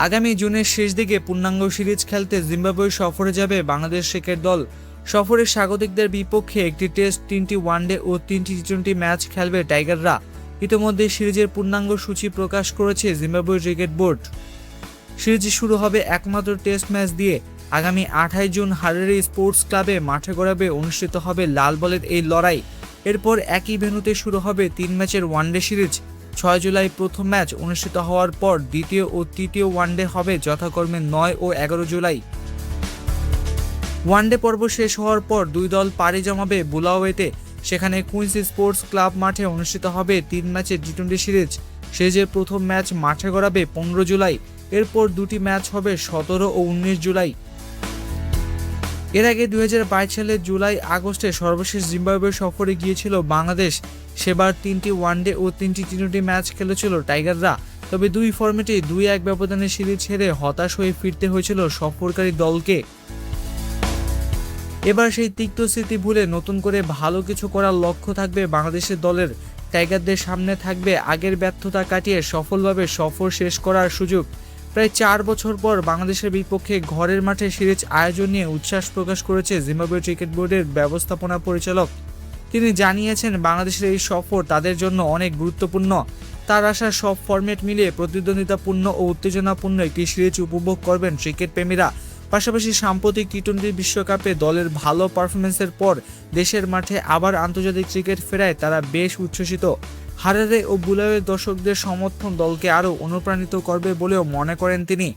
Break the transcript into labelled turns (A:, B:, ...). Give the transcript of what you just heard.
A: আগামী জুনের শেষ দিকে পূর্ণাঙ্গ সিরিজ খেলতে জিম্বাবুয়ে সফরে যাবে বাংলাদেশ ক্রিকেট দল। সফরে স্বাগতিকদের বিপক্ষে একটি টেস্ট, 3টি ওয়ানডে ও 3টি টি20 ম্যাচ খেলবে টাইগাররা। ইতিমধ্যে সিরিজের পূর্ণাঙ্গ সূচি প্রকাশ করেছে জিম্বাবুয়ে ক্রিকেট বোর্ড। সিরিজ শুরু হবে একমাত্র টেস্ট ম্যাচ দিয়ে। আগামী 28 জুন হারারে স্পোর্টস ক্লাবে মাঠে গড়াবে অনুষ্ঠিত হবে লাল বলের এই লড়াই। এরপর একই ভেন্যুতে শুরু হবে 3 ম্যাচের ওয়ানডে সিরিজ। 6 জুলাই প্রথম ম্যাচ অনুষ্ঠিত হওয়ার পর দ্বিতীয় ও তৃতীয় ওয়ানডে হবে যথাক্রমে 9 ও 11 জুলাই। ওয়ানডে পর্ব শেষ হওয়ার পর দুই দল পাড়ি জমাবে বুলাওয়েতে। সেখানে কুইন্স স্পোর্টস ক্লাব মাঠে অনুষ্ঠিত হবে 3 ম্যাচের টি20 সিরিজ। সিরিজের প্রথম ম্যাচ মাঠে গড়াবে 15 জুলাই। এরপর দুটি ম্যাচ হবে 17 ও 19 জুলাই। এর আগে 2022 সালের জুলাই-আগস্টে সর্বশেষ জিম্বাবুয়ে সফরে গিয়েছিল বাংলাদেশ। সেবার 3টি ওয়ানডে ও 3টি টি20 ম্যাচ খেলেছিল টাইগাররা। তবে দুই ফরম্যাটেই 2-1 ব্যবধানে সিরিজ হেরে হতাশ হয়ে ফিরতে হয়েছিল সফরকারী দলকে। এবার সেই তিক্ত স্মৃতি ভুলে নতুন করে ভালো কিছু করার লক্ষ্য থাকবে বাংলাদেশের দলের। টাইগারদের সামনে থাকবে আগের ব্যর্থতা কাটিয়ে সফলভাবে সফর শেষ করার সুযোগ। প্রায় 4 বছর পর বাংলাদেশের বিপক্ষে ঘরের মাঠে সিরিজ আয়োজন নিয়ে উচ্ছ্বাস প্রকাশ করেছে জিম্বাবুয়ে ক্রিকেট বোর্ডের ব্যবস্থাপনা পরিচালক। তিনি জানিয়েছেন, বাংলাদেশের এই সফর তাদের জন্য অনেক গুরুত্বপূর্ণ। তার আশা সব ফরম্যাট মিলিয়ে প্রতিদ্বন্দ্বিতাপূর্ণ ও উত্তেজনাপূর্ণ একটি সিরিজ উপভোগ করবেন ক্রিকেট প্রেমীরা। পাশাপাশি সাম্প্রতিক টি20 বিশ্বকাপে দলের ভালো পারফরম্যান্সের পর দেশের মাঠে আবার আন্তর্জাতিক ক্রিকেট ফেরায় তারা বেশ উচ্ছ্বসিত। হারারে ও বুলাওয়ের দর্শকদের সমর্থন দলকে আরও অনুপ্রাণিত করবে বলেও মনে করেন তিনি।